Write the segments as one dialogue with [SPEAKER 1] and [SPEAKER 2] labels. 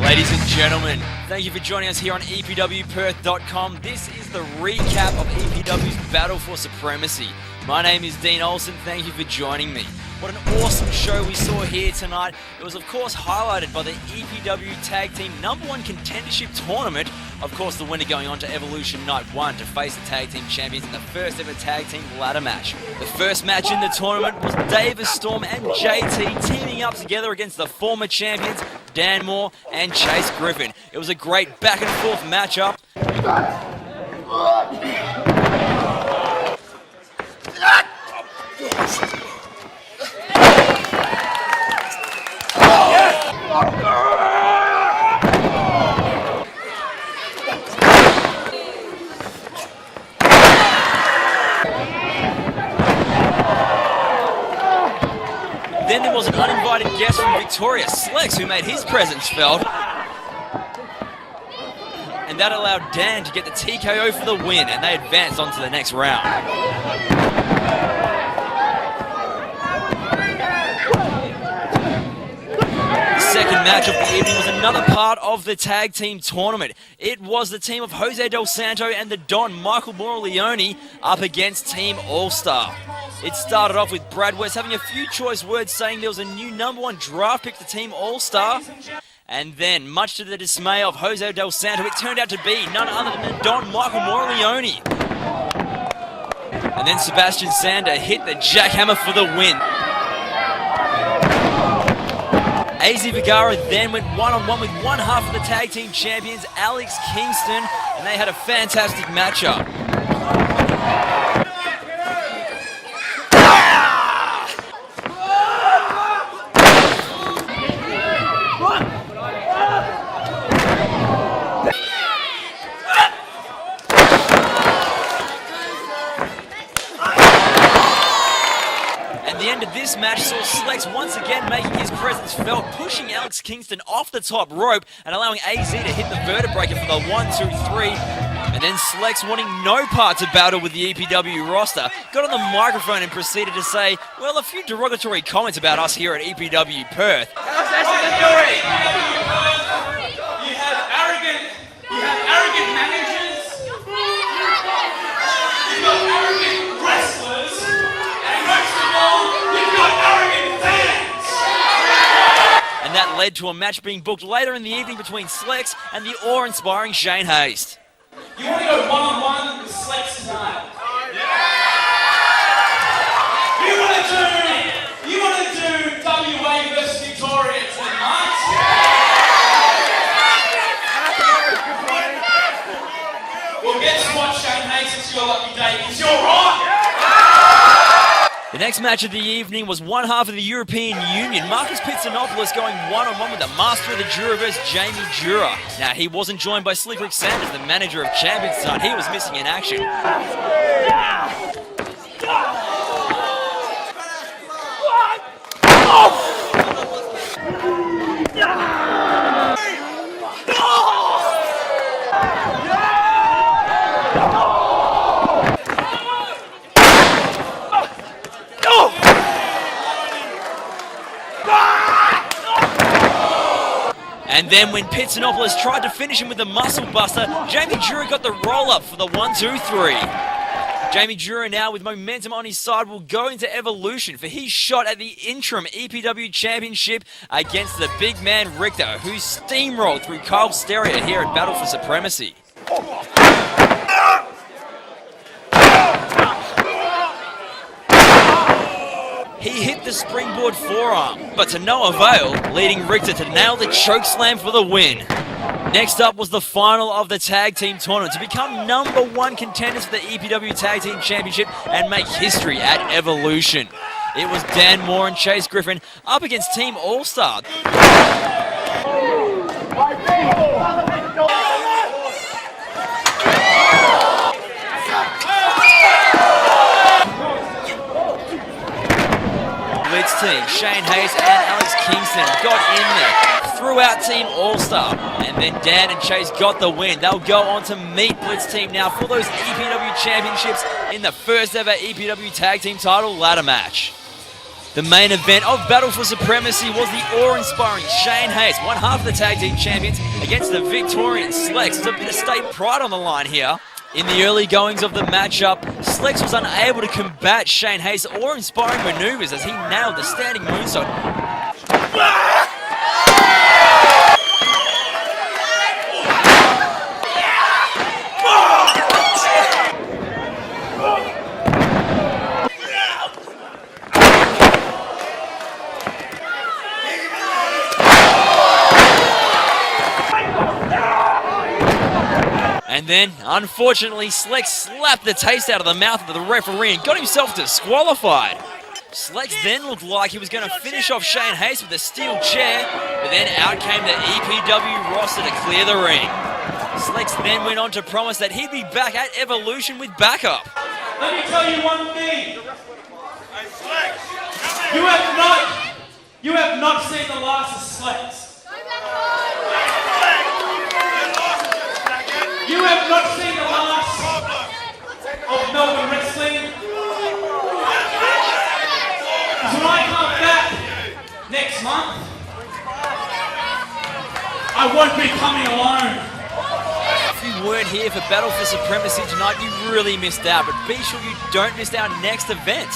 [SPEAKER 1] Ladies and gentlemen, thank you for joining us here on EPWPerth.com. This is the recap of EPW's Battle for Supremacy. My name is Dean Olsen, thank you for joining me. What an awesome show we saw here tonight. It was of course highlighted by the EPW Tag Team #1 Contendership Tournament. Of course the winner going on to Evolution Night 1 to face the Tag Team Champions in the first ever Tag Team ladder match. The first match in the tournament was Davis Storm and JT teaming up together against the former champions Dan Moore and Chase Griffin. It was a great back and forth matchup. Then there was an uninvited guest from Victoria, Slex, who made his presence felt. And that allowed Dan to get the TKO for the win, and they advanced on to the next round. The second match of the evening was another part of the tag team tournament. It was the team of Jose Del Santo and the Don Michael Morleone up against Team All-Star. It started off with Brad West having a few choice words saying there was a new #1 draft pick for Team All-Star. And then, much to the dismay of Jose Del Santo, it turned out to be none other than Don Michael Morleone. And then Sebastian Sander hit the jackhammer for the win. AZ Vergara then went one-on-one with one half of the tag team champions, Alex Kingston, and they had a fantastic matchup. The end of this match saw Slex once again making his presence felt, pushing Alex Kingston off the top rope and allowing AZ to hit the vertebraker for the 1-2-3. And then Slex, wanting no part to battle with the EPW roster, got on the microphone and proceeded to say, well, a few derogatory comments about us here at EPW Perth.
[SPEAKER 2] How's that You have arrogant managers, you've got arrogant wrestlers, and most of all, you've got arrogant fans!
[SPEAKER 1] And that led to a match being booked later in the evening between Slex and the awe-inspiring Shane Haste.
[SPEAKER 2] You want to go one-on-one with Slex tonight? You want to do WA versus Victoria tonight? Well, guess what, Shane Haste? It's your lucky day, because you're right!
[SPEAKER 1] The next match of the evening was one half of the European Union, Marcus Pitsinopoulos going one-on-one with the master of the Juraverse, Jamie Jura. Now, he wasn't joined by Slick Rick Sanders, the manager of Champions tonight. He was missing in action. And then when Pitsinopoulos tried to finish him with the muscle buster, Jamie Jura got the roll-up for the 1-2-3. Jamie Jura now with momentum on his side will go into Evolution for his shot at the interim EPW Championship against the big man Richter, who steamrolled through Kyle Stereo here at Battle for Supremacy. He hit the springboard forearm, but to no avail, leading Richter to nail the chokeslam for the win. Next up was the final of the tag team tournament to become #1 contenders for the EPW Tag Team Championship and make history at Evolution. It was Dan Moore and Chase Griffin up against Team All-Star. Blitz team, Shane Haste and Alex Kingston got in there, threw out Team All-Star, and then Dan and Chase got the win. They'll go on to meet Blitz team now for those EPW championships in the first ever EPW Tag Team title ladder match. The main event of Battle for Supremacy was the awe-inspiring Shane Haste, one half of the tag team champions, against the Victorian Slex. There's a bit of state pride on the line here. In the early goings of the matchup, Slex was unable to combat Shane Haste's awe-inspiring maneuvers as he nailed the standing moonsault. And then, unfortunately, Slex slapped the taste out of the mouth of the referee and got himself disqualified. Slex then looked like he was going to finish off Shane Haste with a steel chair, but then out came the EPW roster to clear the ring. Slex then went on to promise that he'd be back at Evolution with backup.
[SPEAKER 2] Let me tell you one thing. You have not seen the last of Slex. You have not seen the last of Melbourne wrestling. So when I come back next month, I won't be coming alone.
[SPEAKER 1] If you weren't here for Battle for Supremacy tonight, you really missed out, but be sure you don't miss our next event.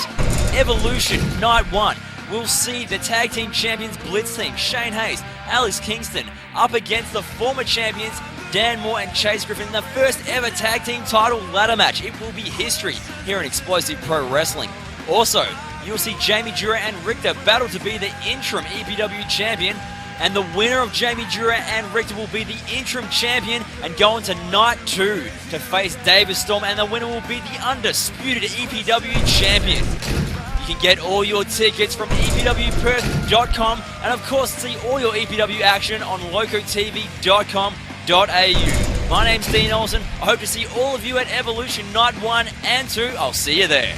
[SPEAKER 1] Evolution Night 1. We'll see the tag team champions Blitz team, Shane Haste, Alex Kingston, up against the former champions Dan Moore and Chase Griffin in the first ever tag team title ladder match. It will be history here in Explosive Pro Wrestling. Also, you'll see Jamie Dura and Richter battle to be the interim EPW champion, and the winner of Jamie Dura and Richter will be the interim champion and go on to night 2 to face David Storm, and the winner will be the undisputed EPW champion. You can get all your tickets from EPWPerth.com, and of course see all your EPW action on locotv.com.au. My name's Dean Olsen. I hope to see all of you at Evolution Night 1 and 2. I'll see you there.